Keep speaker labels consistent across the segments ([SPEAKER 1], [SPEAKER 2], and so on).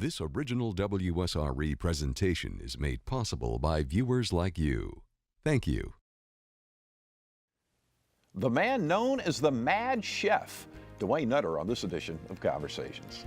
[SPEAKER 1] This original WSRE presentation is made possible by viewers like you. Thank you.
[SPEAKER 2] The man known as the Mad Chef, Duane Nutter on this edition of Conversations.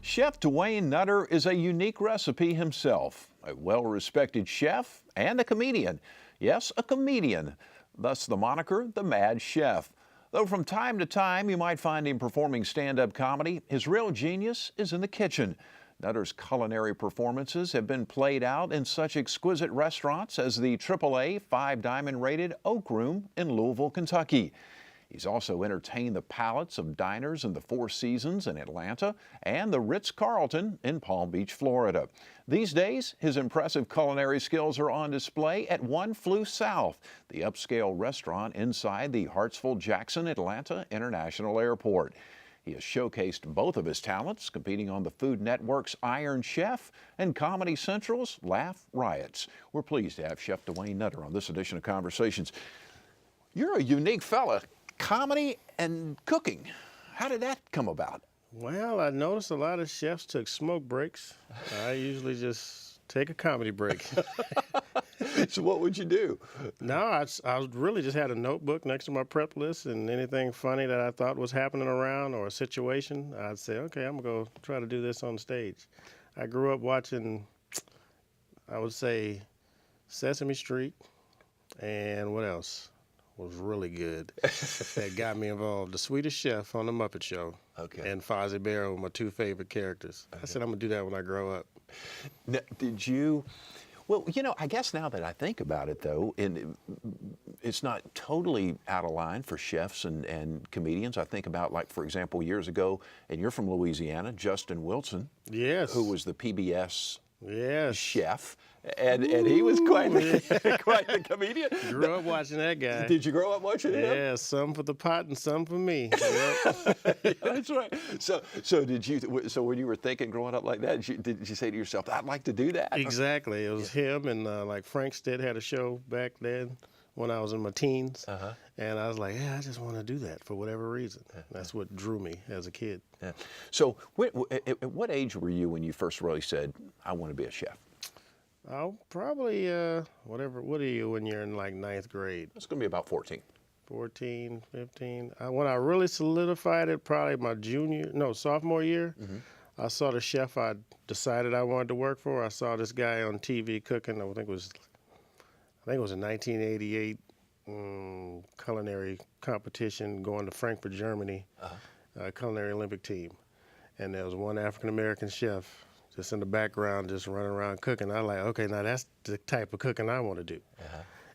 [SPEAKER 2] Chef Duane Nutter is a unique recipe himself, a well-respected chef and a comedian. Yes, a comedian, thus the moniker, the Mad Chef. Though from time to time you might find him performing stand-up comedy, his real genius is in the kitchen. Nutter's culinary performances have been played out in such exquisite restaurants as the AAA 5-diamond rated Oak Room in Louisville, Kentucky. He's also entertained the palates of diners in the Four Seasons in Atlanta and the Ritz-Carlton in Palm Beach, Florida. These days, his impressive culinary skills are on display at One Flew South, the upscale restaurant inside the Hartsfield-Jackson Atlanta International Airport. He has showcased both of his talents, competing on the Food Network's Iron Chef and Comedy Central's Laugh Riots. We're pleased to have Chef Duane Nutter on this edition of Conversations. You're a unique fella. Comedy and cooking. How did that come about?
[SPEAKER 3] Well, I noticed a lot of chefs took smoke breaks. I usually just take a comedy break.
[SPEAKER 2] So what would you do?
[SPEAKER 3] No, I really just had a notebook next to my prep list, and anything funny that I thought was happening around or a situation, I'd say, okay, I'm going to go try to do this on stage. I grew up watching, I would say, Sesame Street, and what else was really good that got me involved? The Swedish Chef on The Muppet Show.
[SPEAKER 2] Okay.
[SPEAKER 3] And Fozzie Bear were my two favorite characters. Okay. I said, I'm going to do that when I grow up.
[SPEAKER 2] Now, did you, well, you know, I guess now that I think about it, though, it's not totally out of line for chefs and comedians. I think about, like, for example, years ago, and you're from Louisiana, Justin Wilson.
[SPEAKER 3] Yes.
[SPEAKER 2] Who was the PBS
[SPEAKER 3] yes.
[SPEAKER 2] chef. And he was quite the comedian.
[SPEAKER 3] Grew up watching that guy.
[SPEAKER 2] Did you grow up watching him?
[SPEAKER 3] Yeah, some for the pot and some for me.
[SPEAKER 2] Yep. Yeah, that's right. So did you? So when you were thinking growing up like that, did you say to yourself, "I'd like to do that"?
[SPEAKER 3] Exactly. It was him and like Frank Stead had a show back then when I was in my teens, and I was like, "Yeah, I just want to do that for whatever reason." That's what drew me as a kid.
[SPEAKER 2] Yeah. So at what age were you when you first really said, "I want to be a chef"?
[SPEAKER 3] Oh, probably what are you when you're in like 9th grade?
[SPEAKER 2] It's going to be about 14.
[SPEAKER 3] 14, 15. When I really solidified it, probably my sophomore year, I saw the chef I decided I wanted to work for. I saw this guy on TV cooking. I think it was a 1988 culinary competition going to Frankfurt, Germany, culinary Olympic team. And there was one African-American chef just in the background, just running around cooking. I was like, okay, now that's the type of cooking I want to do.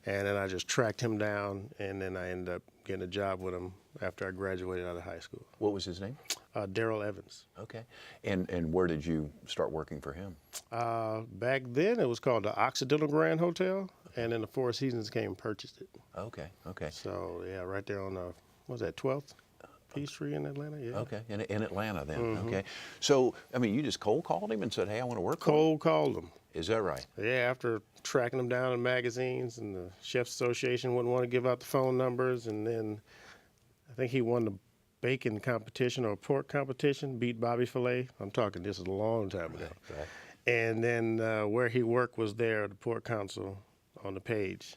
[SPEAKER 3] And then I just tracked him down, and then I ended up getting a job with him after I graduated out of high school.
[SPEAKER 2] What was his name?
[SPEAKER 3] Daryl Evans.
[SPEAKER 2] Okay. And where did you start working for him?
[SPEAKER 3] Back then, it was called the Occidental Grand Hotel, and then the Four Seasons came and purchased it.
[SPEAKER 2] Okay, okay.
[SPEAKER 3] So, yeah, right there on, what was that, 12th? Peachtree in Atlanta, yeah.
[SPEAKER 2] Okay, in Atlanta then, okay. So, I mean, you just cold called him and said, hey, I want to work for him?
[SPEAKER 3] Cold called him.
[SPEAKER 2] Is that right?
[SPEAKER 3] Yeah, after tracking him down in magazines, and the Chefs Association wouldn't want to give out the phone numbers, and then I think he won the bacon competition or pork competition, beat Bobby Filet. I'm talking this is a long time ago.
[SPEAKER 2] Right.
[SPEAKER 3] And then where he worked was there, the Pork Council on the page.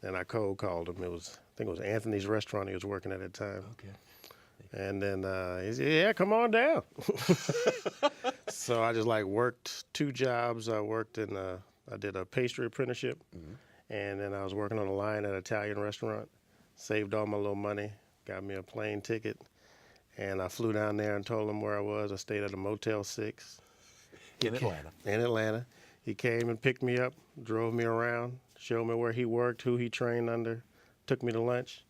[SPEAKER 3] And I cold called him. I think it was Anthony's restaurant he was working at the time.
[SPEAKER 2] Okay.
[SPEAKER 3] And then he said, yeah, come on down. So I just worked 2 jobs. I worked I did a pastry apprenticeship, and then I was working on a line at an Italian restaurant, saved all my little money, got me a plane ticket, and I flew down there and told him where I was. I stayed at a Motel 6.
[SPEAKER 2] In Atlanta?
[SPEAKER 3] In Atlanta. He came and picked me up, drove me around, showed me where he worked, who he trained under, took me to lunch.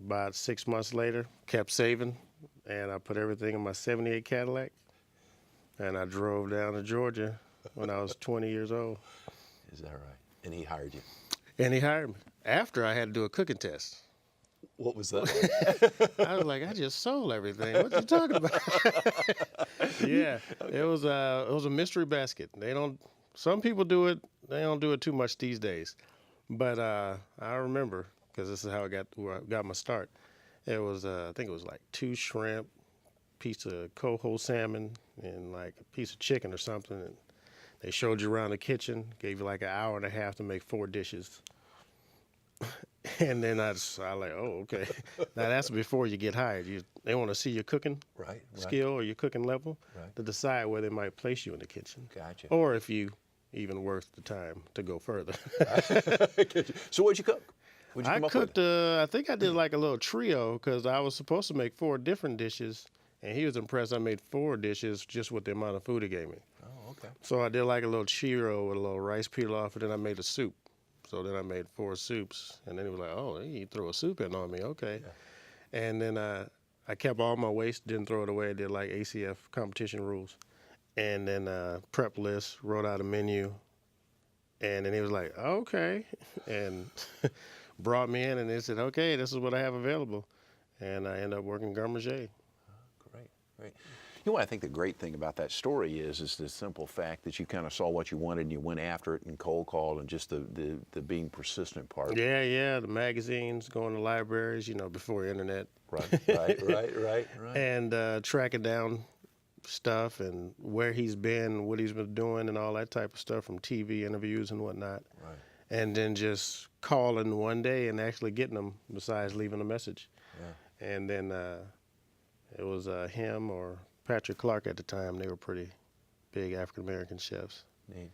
[SPEAKER 3] About 6 months later, kept saving, and I put everything in my 78 Cadillac, and I drove down to Georgia when I was 20 years old.
[SPEAKER 2] Is that right? And he hired you?
[SPEAKER 3] And he hired me after I had to do a cooking test.
[SPEAKER 2] What was that?
[SPEAKER 3] I was like, I just sold everything. What you talking about? Yeah, okay. It was a mystery basket. Some people do it. They don't do it too much these days. But I remember, because this is how where I got my start. It was, I think it was like 2 shrimp, piece of coho salmon, and like a piece of chicken or something. And they showed you around the kitchen, gave you like an hour and a half to make 4 dishes. And then I like, oh, okay. Now that's before you get hired. They want to see your cooking skill or your cooking level to decide where they might place you in the kitchen.
[SPEAKER 2] Gotcha.
[SPEAKER 3] Or if you even worth the time to go further.
[SPEAKER 2] So what'd you cook? What'd you
[SPEAKER 3] I
[SPEAKER 2] come up
[SPEAKER 3] cooked,
[SPEAKER 2] with?
[SPEAKER 3] I think I did like a little trio because I was supposed to make 4 different dishes, and he was impressed I made 4 dishes just with the amount of food he gave me.
[SPEAKER 2] Oh, okay.
[SPEAKER 3] So I did like a little trio with a little rice pilaf, and then I made a soup. So then I made 4 soups, and then he was like, oh, you throw a soup in on me, okay. Yeah. And then I kept all my waste, didn't throw it away. I did like ACF competition rules. And then prep list, wrote out a menu, and then he was like, okay, and brought me in, and they said, okay, this is what I have available. And I ended up working Garde Manger.
[SPEAKER 2] Great, great. You know what I think the great thing about that story is the simple fact that you kind of saw what you wanted and you went after it and cold called, and just the being persistent part.
[SPEAKER 3] Yeah, the magazines, going to libraries, before internet.
[SPEAKER 2] Right.
[SPEAKER 3] And tracking down stuff and where he's been, what he's been doing, and all that type of stuff from TV interviews and whatnot.
[SPEAKER 2] Right.
[SPEAKER 3] And then just calling one day and actually getting them, besides leaving a message. Yeah. And then it was him or Patrick Clark at the time. They were pretty big African-American chefs.
[SPEAKER 2] Neat.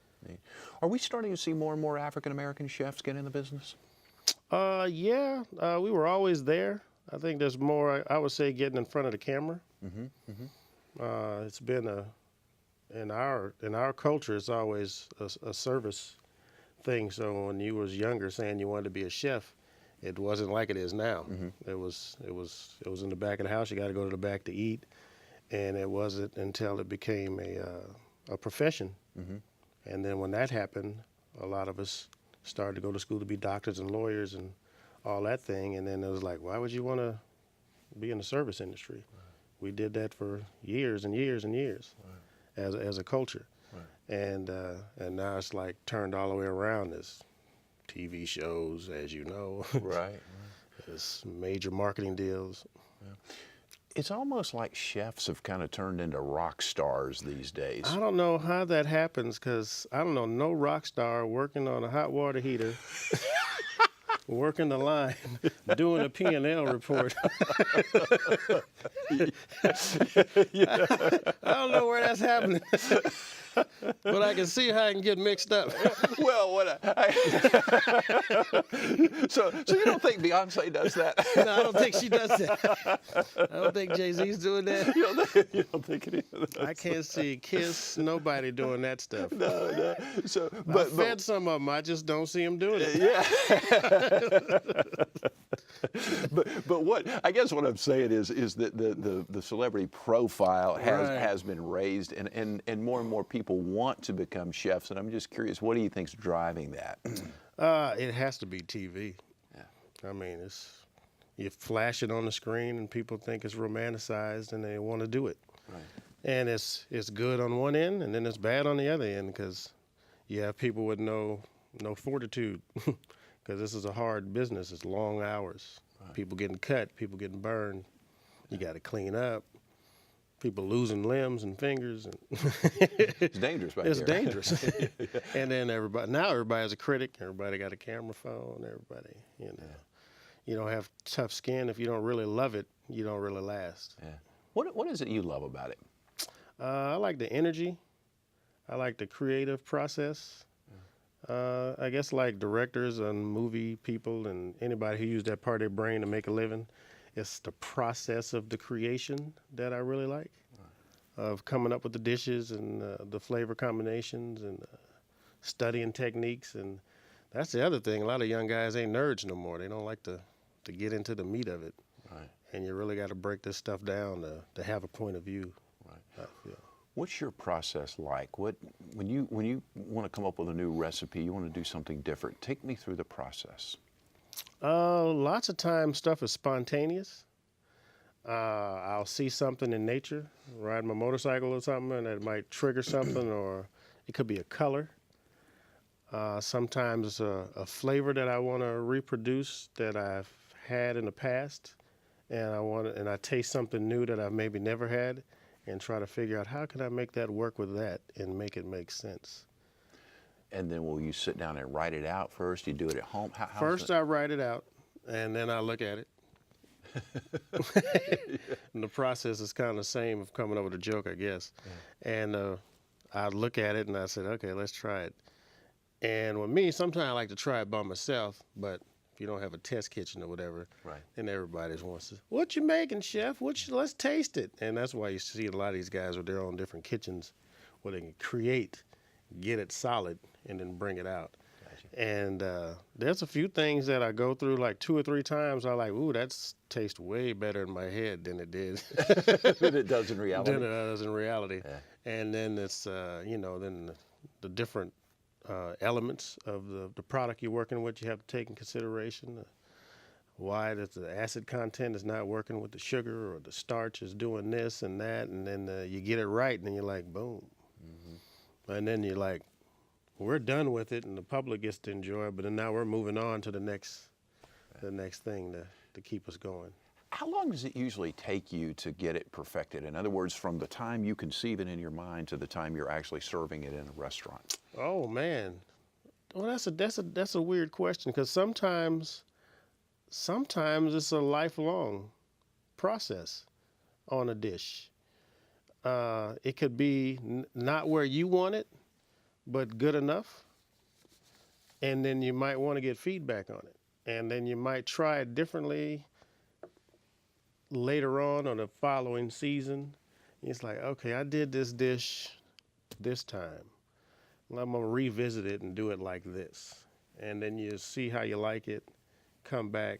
[SPEAKER 2] Are we starting to see more and more African-American chefs get in the business?
[SPEAKER 3] Yeah, we were always there. I think there's more, I would say, getting in front of the camera. It's been in our culture, it's always a service thing. So when you was younger saying you wanted to be a chef, it wasn't like it is now. It was in the back of the house. You got to go to the back to eat. And it wasn't until it became a profession. And then when that happened, a lot of us started to go to school to be doctors and lawyers and all that thing. And then it was like, why would you want to be in the service industry? We did that for years and years and years as a culture. And now it's like turned all the way around. There's TV shows, as you know. There's major marketing deals.
[SPEAKER 2] It's almost like chefs have kind of turned into rock stars these days.
[SPEAKER 3] I don't know how that happens, because I don't know no rock star working on a hot water heater, working the line, doing a P&L report. I don't know where that's happening. But I can see how I can get mixed up.
[SPEAKER 2] Well, so you don't think Beyonce does that?
[SPEAKER 3] No, I don't think she does that. I don't think Jay-Z's doing that.
[SPEAKER 2] You don't think it is?
[SPEAKER 3] I can't see Kiss, nobody doing that stuff.
[SPEAKER 2] No. So,
[SPEAKER 3] I fed some of them. I just don't see them doing it.
[SPEAKER 2] Yeah. But what I guess what I'm saying is that the celebrity profile has been raised, and more people want to become chefs, and I'm just curious, what do you think's driving that?
[SPEAKER 3] It has to be TV. Yeah. I mean, you flash it on the screen and people think it's romanticized and they want to do it. Right. And it's good on one end and then it's bad on the other end, because you have people with no fortitude, because this is a hard business. It's long hours. Right. People getting cut, people getting burned. You got to clean up. People losing limbs and fingers. And
[SPEAKER 2] it's dangerous back
[SPEAKER 3] It's
[SPEAKER 2] there.
[SPEAKER 3] dangerous. And then everybody's a critic. Everybody got a camera phone. Everybody, You don't have tough skin. If you don't really love it, you don't really last.
[SPEAKER 2] Yeah. What is it you love about it?
[SPEAKER 3] I like the energy. I like the creative process. I guess like directors and movie people and anybody who use that part of their brain to make a living, it's the process of the creation that I really like, of coming up with the dishes and the flavor combinations and studying techniques. And that's the other thing. A lot of young guys ain't nerds no more. They don't like to get into the meat of it.
[SPEAKER 2] Right.
[SPEAKER 3] And you really got to break this stuff down to have a point of view.
[SPEAKER 2] Right. What's your process like? When you want to come up with a new recipe, you want to do something different, take me through the process.
[SPEAKER 3] Lots of times stuff is spontaneous. I'll see something in nature, riding my motorcycle or something, and it might trigger something, or it could be a color. Sometimes a flavor that I want to reproduce that I've had in the past, and I taste something new that I've maybe never had, and try to figure out how can I make that work with that and make it make sense.
[SPEAKER 2] And then will you sit down and write it out first? You do it at home?
[SPEAKER 3] First, I write it out, and then I look at it. And the process is kind of the same of coming up with a joke, I guess. Yeah. And I look at it and I said, okay, let's try it. And with me, sometimes I like to try it by myself, but if you don't have a test kitchen or whatever,
[SPEAKER 2] right,
[SPEAKER 3] then everybody just wants to, what you making, chef? Let's taste it. And that's why you see a lot of these guys with their own different kitchens where they can create, get it solid, and then bring it out. Gotcha. And there's a few things that I go through like 2 or 3 times. I like, ooh, that tastes way better in my head than it did.
[SPEAKER 2] Than it does in reality.
[SPEAKER 3] Than it does in reality.
[SPEAKER 2] Yeah.
[SPEAKER 3] And then it's, then the different elements of the product you're working with, you have to take in consideration. Why the acid content is not working with the sugar, or the starch is doing this and that, and then you get it right, and then you're like, boom. Mm-hmm. And then you're like, we're done with it, and the public gets to enjoy it, but then now we're moving on to the next thing to keep us going.
[SPEAKER 2] How long does it usually take you to get it perfected? In other words, from the time you conceive it in your mind to the time you're actually serving it in a restaurant?
[SPEAKER 3] Oh man, well that's a weird question, because sometimes it's a lifelong process on a dish. It could be not where you want it, but good enough, and then you might want to get feedback on it, and then you might try it differently later on the following season. It's like, okay, I did this dish this time. Well, I'm gonna revisit it and do it like this. And then you see how you like it, come back.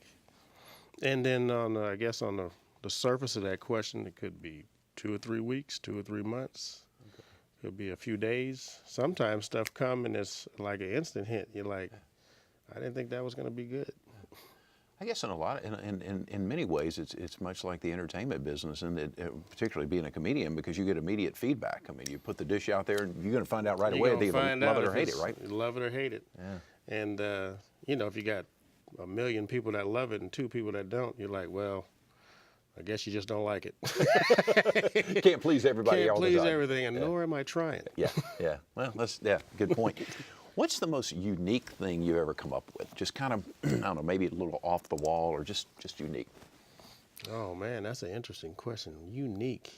[SPEAKER 3] And then on the surface of that question, it could be 2 or 3 weeks, 2 or 3 months. Okay. Could be a few days. Sometimes stuff come and it's like an instant hit. You're like, I didn't think that was gonna be good.
[SPEAKER 2] I guess in many ways, it's much like the entertainment business, and particularly being a comedian, because you get immediate feedback. I mean, you put the dish out there, and you're going to find out right away if you love it or hate it, right?
[SPEAKER 3] You love it or hate it. Yeah. And if you got 1 million people that love it and 2 people that don't, you're like, well, I guess you just don't like it.
[SPEAKER 2] You can't please everybody all the time.
[SPEAKER 3] Can't please everything, and nor am I trying.
[SPEAKER 2] Yeah. Well, good point. What's the most unique thing you've ever come up with? Just kind of, I don't know, maybe a little off the wall, or just unique?
[SPEAKER 3] Oh man, that's an interesting question. Unique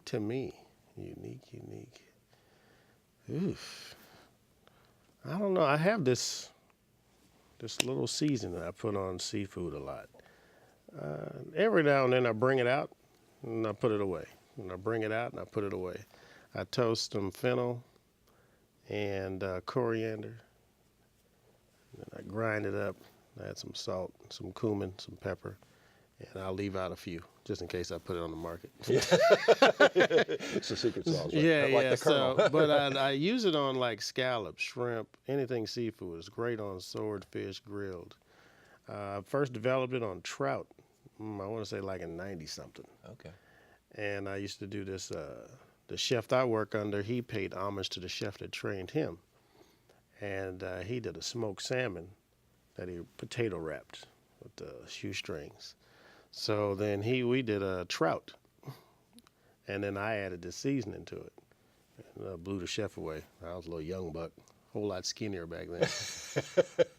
[SPEAKER 3] to me. Unique. Oof. I don't know. I have this little season that I put on seafood a lot. Every now and then I bring it out and I put it away. And I bring it out and I put it away. I toast some fennel and coriander. And then I grind it up. I add some salt, some cumin, some pepper, and I'll leave out a few just in case I put it on the market.
[SPEAKER 2] It's a secret sauce, right?
[SPEAKER 3] Yeah,
[SPEAKER 2] like the Colonel.
[SPEAKER 3] But I use it on like scallops, shrimp, anything seafood. It's great on swordfish, grilled. I first developed it on trout. I want to say like in 90-something.
[SPEAKER 2] Okay.
[SPEAKER 3] And I used to do this. The chef I work under, he paid homage to the chef that trained him. And he did a smoked salmon that he potato wrapped with the shoestrings. So then we did a trout. And then I added the seasoning to it. And blew the chef away. I was a little young buck, a whole lot skinnier back then.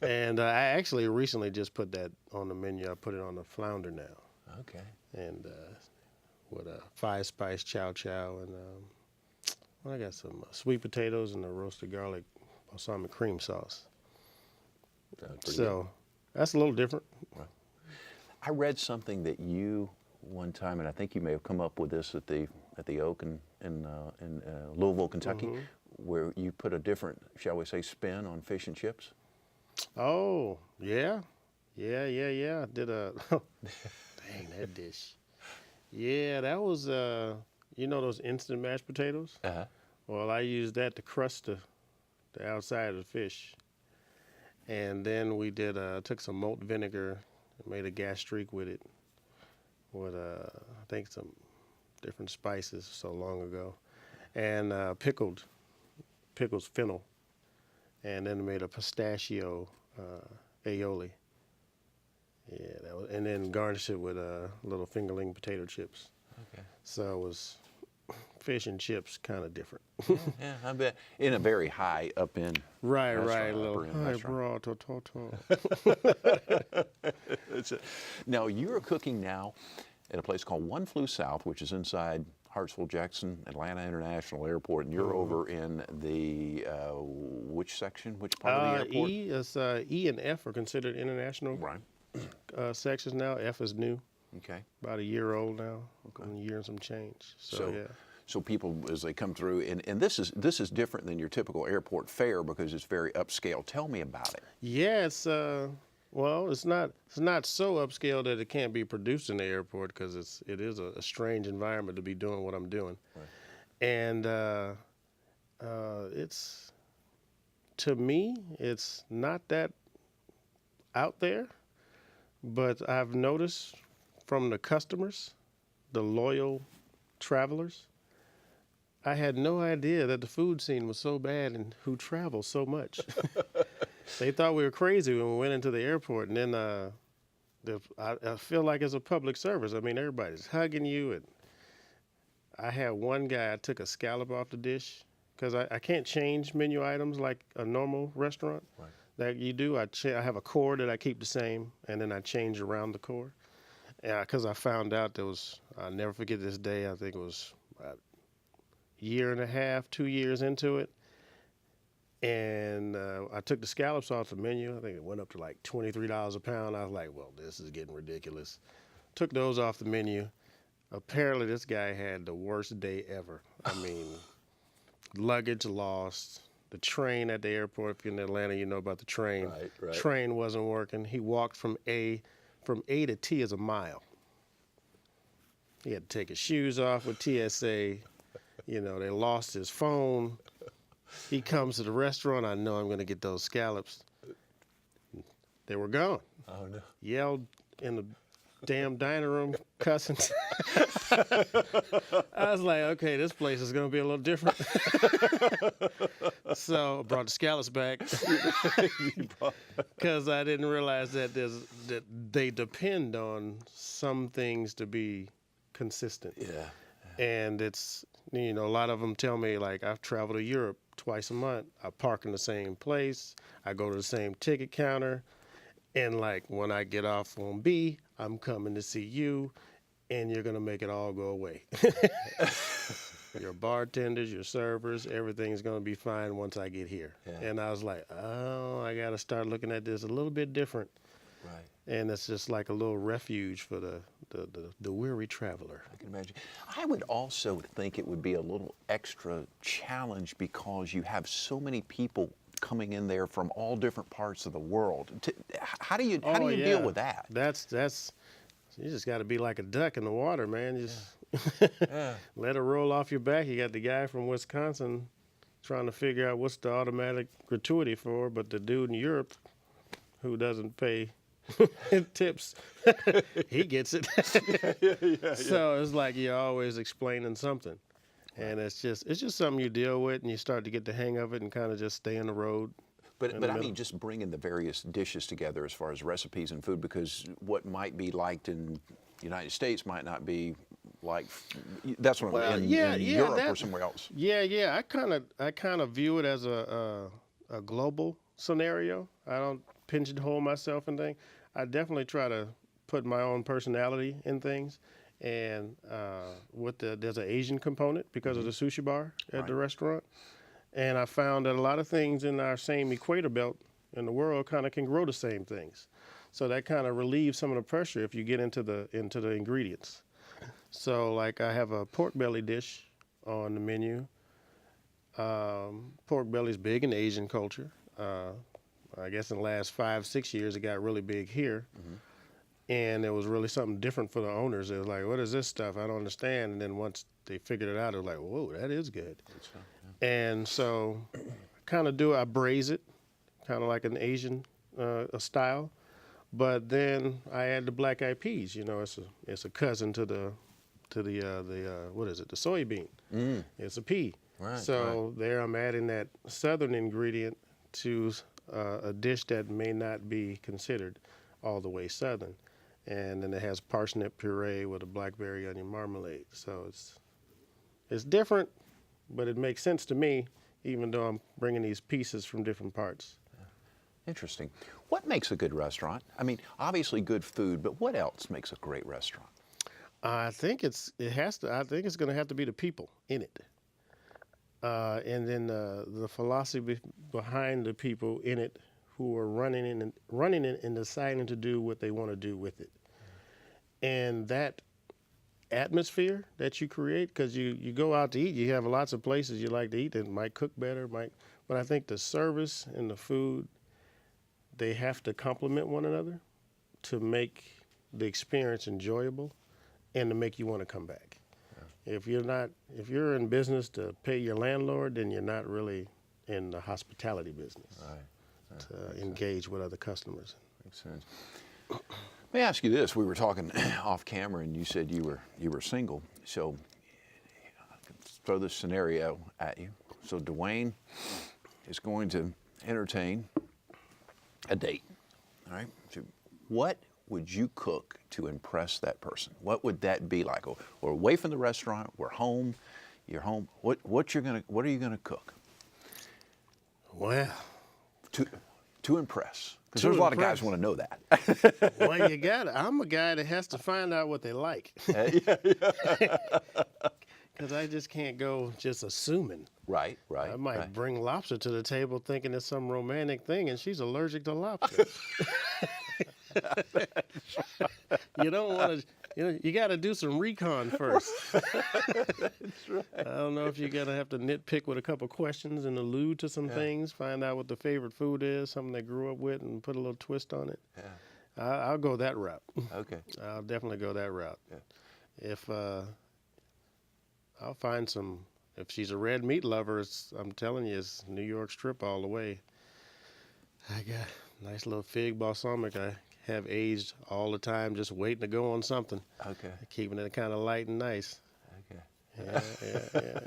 [SPEAKER 3] And I actually recently just put that on the menu. I put it on the flounder now.
[SPEAKER 2] Okay.
[SPEAKER 3] And with a 5-spice chow chow, and I got some sweet potatoes and a roasted garlic balsamic cream sauce. So that's a little different.
[SPEAKER 2] Well, I read something that you one time, and I think you may have come up with this at the Oak in Louisville, Kentucky, mm-hmm. where you put a different, shall we say, spin on fish and chips.
[SPEAKER 3] Oh yeah. I did a dang that dish. Yeah, that was, those instant mashed potatoes?
[SPEAKER 2] Uh-huh.
[SPEAKER 3] Well, I used that to crust the outside of the fish. And then we took some malt vinegar and made a gastrique with it with, I think, some different spices so long ago. And pickles fennel. and then made a pistachio aioli. Yeah, and then garnished it with little fingerling potato chips.
[SPEAKER 2] Okay.
[SPEAKER 3] So it was fish and chips, kind of different.
[SPEAKER 2] Yeah, I bet. In a very high up in
[SPEAKER 3] Right,
[SPEAKER 2] restaurant,
[SPEAKER 3] a little
[SPEAKER 2] upper end
[SPEAKER 3] high
[SPEAKER 2] restaurant.
[SPEAKER 3] broad.
[SPEAKER 2] Now, you're cooking now at a place called One Flew South, which is inside Hartsfield-Jackson Atlanta International Airport, and you're over in the which section, which part of the airport?
[SPEAKER 3] E and F are considered international
[SPEAKER 2] Right.
[SPEAKER 3] sections now. F is new,
[SPEAKER 2] Okay.
[SPEAKER 3] about a year old now,
[SPEAKER 2] Okay.
[SPEAKER 3] a year and some change.
[SPEAKER 2] So,
[SPEAKER 3] Yeah.
[SPEAKER 2] so people, as they come through, and this is different than your typical airport fare because it's very upscale. Tell me about it.
[SPEAKER 3] Yeah, it's well, it's not so upscale that it can't be produced in the airport because it is a strange environment to be doing what I'm doing,
[SPEAKER 2] Right.
[SPEAKER 3] and it's, to me, it's not that out there, but I've noticed from the customers, the loyal travelers, I had no idea that the food scene was so bad and who travels so much. They thought we were crazy when we went into the airport, and then I feel like it's a public service. I mean, everybody's hugging you, and I had one guy, I took a scallop off the dish because I can't change menu items like a normal restaurant.
[SPEAKER 2] Right.
[SPEAKER 3] That you do. I have a core that I keep the same, and then I change around the core. Because I found out I'll never forget this day, I think it was about a year and a half, 2 years into it. And I took the scallops off the menu. I think it went up to like $23 a pound. I was like, well, this is getting ridiculous. Took those off the menu. Apparently, this guy had the worst day ever. I mean, luggage lost. The train at the airport, if you're in Atlanta, you know about the train.
[SPEAKER 2] Right.
[SPEAKER 3] Train wasn't working. He walked from A to T is a mile. He had to take his shoes off with TSA. You know, they lost his phone. He comes to the restaurant. I know I'm going to get those scallops. They were gone.
[SPEAKER 2] Oh, no.
[SPEAKER 3] Yelled in the damn dining room, cussing. I was like, okay, this place is going to be a little different. So I brought the scallops back because I didn't realize that they depend on some things to be consistent.
[SPEAKER 2] Yeah.
[SPEAKER 3] And it's, a lot of them tell me, like, I've traveled to Europe twice a month. I park in the same place. I go to the same ticket counter. And, like, when I get off on B, I'm coming to see you, and you're going to make it all go away. Your bartenders, your servers, everything's going to be fine once I get here. Yeah. And I was like, oh, I got to start looking at this a little bit different.
[SPEAKER 2] Right.
[SPEAKER 3] And it's just like a little refuge for the weary traveler.
[SPEAKER 2] I can imagine. I would also think it would be a little extra challenge because you have so many people coming in there from all different parts of the world. How do you deal with that?
[SPEAKER 3] That's you just got to be like a duck in the water, man. Just let it roll off your back. You got the guy from Wisconsin trying to figure out what's the automatic gratuity for, but the dude in Europe who doesn't pay tips, he gets it. So it's like you're always explaining something. And it's just something you deal with, and you start to get the hang of it and kind of just stay on the road.
[SPEAKER 2] But I mean, just bringing the various dishes together as far as recipes and food, because what might be liked in the United States might not be like, that's what in Europe or somewhere else.
[SPEAKER 3] Yeah. I kind of view it as a global scenario. I don't pigeonhole myself in things. I definitely try to put my own personality in things. And there's an Asian component because of the sushi bar at the restaurant. And I found that a lot of things in our same equator belt in the world kind of can grow the same things. So that kind of relieves some of the pressure if you get into the ingredients. So like I have a pork belly dish on the menu. Pork belly's big in Asian culture. I guess in the last 5-6 years it got really big here. Mm-hmm. And it was really something different for the owners. It was like, what is this stuff? I don't understand. And then once they figured it out, it was like, whoa, that is good. And so I braise it, kind of like an Asian style. But then I add the black eyed peas. It's a cousin to the what is it? The soybean. It's a pea.
[SPEAKER 2] Right.
[SPEAKER 3] So there I'm adding that southern ingredient to a dish that may not be considered all the way Southern. And then it has parsnip puree with a blackberry onion marmalade. So it's different, but it makes sense to me, even though I'm bringing these pieces from different parts.
[SPEAKER 2] Interesting. What makes a good restaurant? I mean, obviously good food, but what else makes a great restaurant?
[SPEAKER 3] I think it's going to have to be the people in it. And then the philosophy behind the people in it who are running it and deciding to do what they want to do with it. And that atmosphere that you create, because you go out to eat, you have lots of places you like to eat that might cook better, but I think the service and the food, they have to complement one another to make the experience enjoyable and to make you want to come back. Yeah. If you're in business to pay your landlord, then you're not really in the hospitality business.
[SPEAKER 2] Right.
[SPEAKER 3] To engage with other customers.
[SPEAKER 2] Makes sense. Let me ask you this. We were talking off camera and you said you were single. So I can throw this scenario at you. So Duane is going to entertain a date. All right. So what would you cook to impress that person? What would that be like? Or away from the restaurant, we're home, you're home. What are you gonna cook?
[SPEAKER 3] Well,
[SPEAKER 2] to impress. Because there's a lot of guys want to know that.
[SPEAKER 3] Well, I'm a guy that has to find out what they like. Because I just can't go just assuming.
[SPEAKER 2] Right.
[SPEAKER 3] I might bring lobster to the table thinking it's some romantic thing, and she's allergic to lobster. You don't want to. You got to do some recon first.
[SPEAKER 2] That's right.
[SPEAKER 3] I don't know if you're going to have to nitpick with a couple questions and allude to some things, find out what the favorite food is, something they grew up with, and put a little twist on it. Yeah. I'll go that route.
[SPEAKER 2] Okay.
[SPEAKER 3] I'll definitely go that route. Yeah. If I'll find some, if she's a red meat lover, I'm telling you, it's New York strip all the way. I got a nice little fig balsamic I have aged all the time, just waiting to go on something.
[SPEAKER 2] Okay.
[SPEAKER 3] Keeping it kind of light and nice.
[SPEAKER 2] Okay.
[SPEAKER 3] Yeah.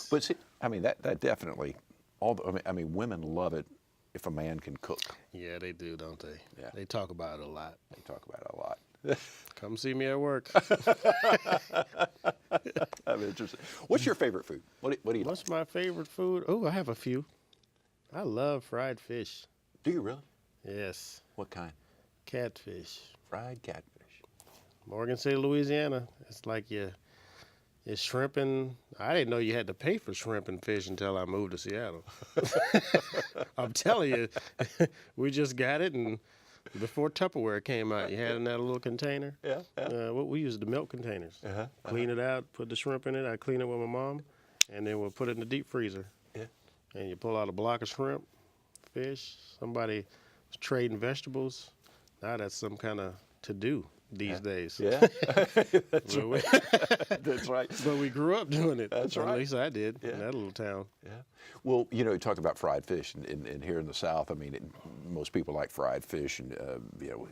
[SPEAKER 2] But see, I mean, that definitely, women love it if a man can cook.
[SPEAKER 3] Yeah, they do, don't they?
[SPEAKER 2] Yeah.
[SPEAKER 3] They talk about it a lot.
[SPEAKER 2] They talk about it a lot.
[SPEAKER 3] Come see me at work.
[SPEAKER 2] I'm interested. What's your favorite food? What do you
[SPEAKER 3] What's my favorite food? Oh, I have a few. I love fried fish.
[SPEAKER 2] Do you really?
[SPEAKER 3] Yes.
[SPEAKER 2] What kind?
[SPEAKER 3] Catfish.
[SPEAKER 2] Fried catfish.
[SPEAKER 3] Morgan City, Louisiana. It's like it's shrimp and I didn't know you had to pay for shrimp and fish until I moved to Seattle. I'm telling you, we just got it, and before Tupperware came out, you had it in that little container.
[SPEAKER 2] Yeah.
[SPEAKER 3] We used the milk containers. Clean it out, put the shrimp in it. I clean it with my mom, and then we'll put it in the deep freezer.
[SPEAKER 2] Yeah.
[SPEAKER 3] And you pull out a block of shrimp, fish. Somebody was trading vegetables. Now that's some kind of to-do these days.
[SPEAKER 2] Yeah. That's right. That's right.
[SPEAKER 3] But we grew up doing it.
[SPEAKER 2] That's right.
[SPEAKER 3] At least I did
[SPEAKER 2] Yeah.
[SPEAKER 3] in that little town.
[SPEAKER 2] Yeah. Well, you talk about fried fish, and here in the South, I mean, most people like fried fish, and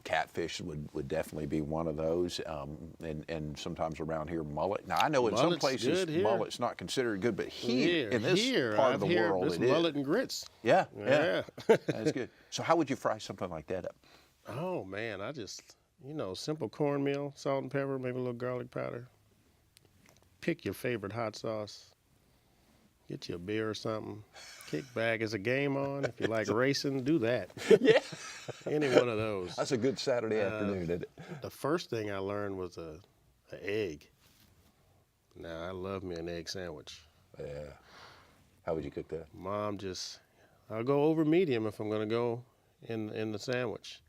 [SPEAKER 2] catfish would definitely be one of those, and sometimes around here, mullet. Now I know in some places mullet's not considered good, but here in this part of the world, it is.
[SPEAKER 3] Mullet and grits.
[SPEAKER 2] Yeah. That's good. So how would you fry something like that up?
[SPEAKER 3] Oh man, I just simple cornmeal, salt and pepper, maybe a little garlic powder. Pick your favorite hot sauce. Get you a beer or something. Kick back. Is a game on? If you like racing, do that.
[SPEAKER 2] Yeah.
[SPEAKER 3] Any one of those.
[SPEAKER 2] That's a good Saturday afternoon, isn't it?
[SPEAKER 3] The first thing I learned was an egg. Now, I love me an egg sandwich.
[SPEAKER 2] Yeah. How would you cook that?
[SPEAKER 3] Mom I'll go over medium if I'm going to go in the sandwich.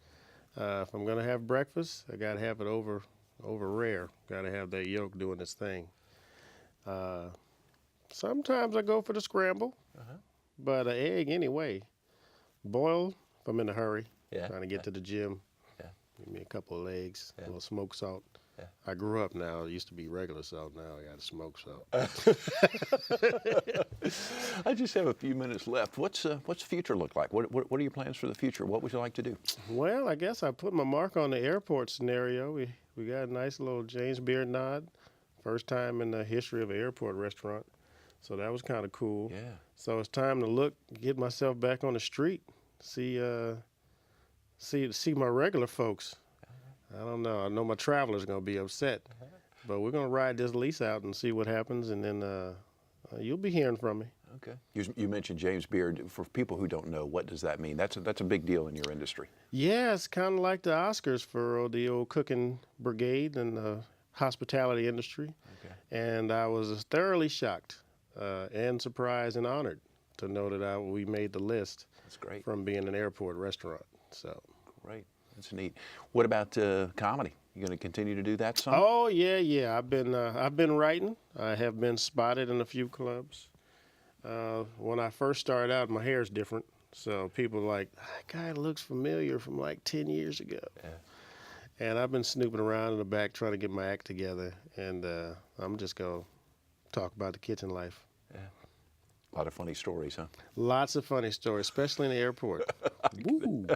[SPEAKER 3] If I'm going to have breakfast, I got to have it over rare. Got to have that yolk doing its thing. Sometimes I go for the scramble, but an egg anyway. Boil if I'm in a hurry, trying to get to the gym. Yeah. Give me a couple of eggs, a little smoked salt. Yeah. I grew up now. It used to be regular salt. Now I got smoked salt.
[SPEAKER 2] I just have a few minutes left. What's the future look like? What are your plans for the future? What would you like to do?
[SPEAKER 3] Well, I guess I put my mark on the airport scenario. We got a nice little James Beard nod. First time in the history of an airport restaurant. So that was kind of cool.
[SPEAKER 2] Yeah.
[SPEAKER 3] So it's time to get myself back on the street, see my regular folks. I don't know. I know my traveler's going to be upset, but we're going to ride this lease out and see what happens, and then you'll be hearing from me.
[SPEAKER 2] Okay. You mentioned James Beard. For people who don't know, what does that mean? That's a big deal in your industry.
[SPEAKER 3] Yeah, it's kind of like the Oscars for the old cooking brigade and the hospitality industry.
[SPEAKER 2] Okay.
[SPEAKER 3] And I was thoroughly shocked and surprised and honored to know that we made the list.
[SPEAKER 2] That's great.
[SPEAKER 3] From being an airport restaurant. So
[SPEAKER 2] great. That's neat. What about comedy? You going to continue to do that some?
[SPEAKER 3] Oh yeah. I've been writing. I have been spotted in a few clubs. When I first started out, my hair's different, so people are like, that guy looks familiar from like 10 years ago.
[SPEAKER 2] Yeah.
[SPEAKER 3] And I've been snooping around in the back trying to get my act together, and I'm just gonna talk about the kitchen life.
[SPEAKER 2] Yeah. A lot of funny stories, huh?
[SPEAKER 3] Lots of funny stories, especially in the airport. Woo!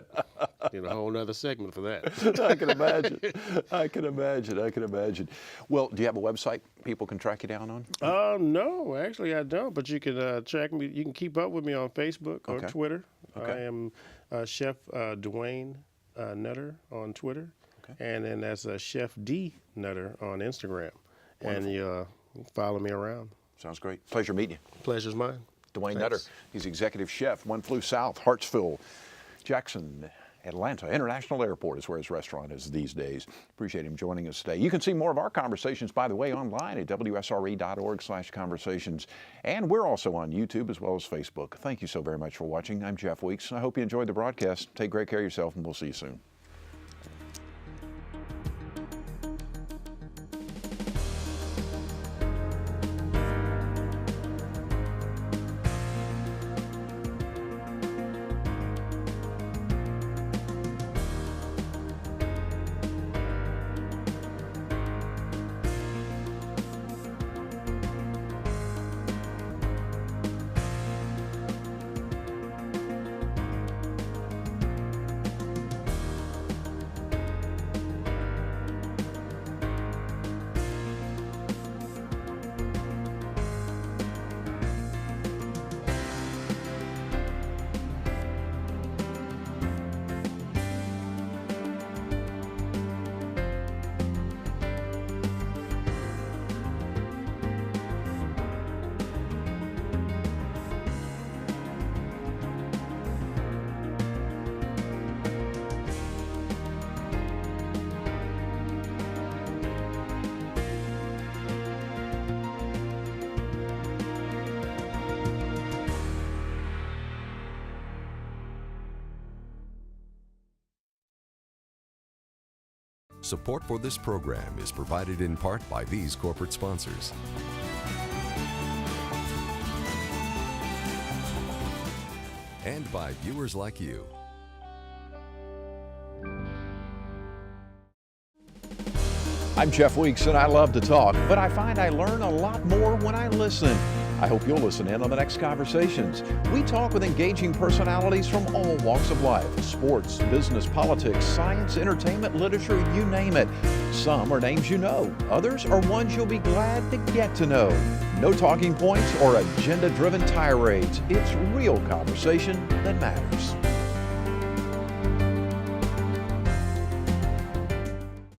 [SPEAKER 3] Need a whole nother segment for that.
[SPEAKER 2] I can imagine. I can imagine. Well, do you have a website people can track you down on?
[SPEAKER 3] No, actually I don't. But you can track me. You can keep up with me on Facebook or
[SPEAKER 2] Okay.
[SPEAKER 3] Twitter.
[SPEAKER 2] Okay.
[SPEAKER 3] I am Chef Duane Nutter on Twitter,
[SPEAKER 2] Okay.
[SPEAKER 3] and then that's Chef D Nutter on Instagram.
[SPEAKER 2] Wonderful.
[SPEAKER 3] And you follow me around.
[SPEAKER 2] Sounds great. Pleasure meeting you.
[SPEAKER 3] Pleasure's mine.
[SPEAKER 2] Duane
[SPEAKER 3] Thanks.
[SPEAKER 2] Nutter. He's executive chef. One flew south, Hartsville, Jackson, Atlanta International Airport is where his restaurant is these days. Appreciate him joining us today. You can see more of our conversations, by the way, online at WSRE.org/conversations. And we're also on YouTube as well as Facebook. Thank you so very much for watching. I'm Jeff Weeks. I hope you enjoyed the broadcast. Take great care of yourself, and we'll see you soon.
[SPEAKER 1] Support for this program is provided in part by these corporate sponsors. And by viewers like you.
[SPEAKER 2] I'm Jeff Weeks, and I love to talk, but I find I learn a lot more when I listen. I hope you'll listen in on the next Conversations. We talk with engaging personalities from all walks of life: sports, business, politics, science, entertainment, literature, you name it. Some are names you know. Others are ones you'll be glad to get to know. No talking points or agenda-driven tirades. It's real conversation that matters.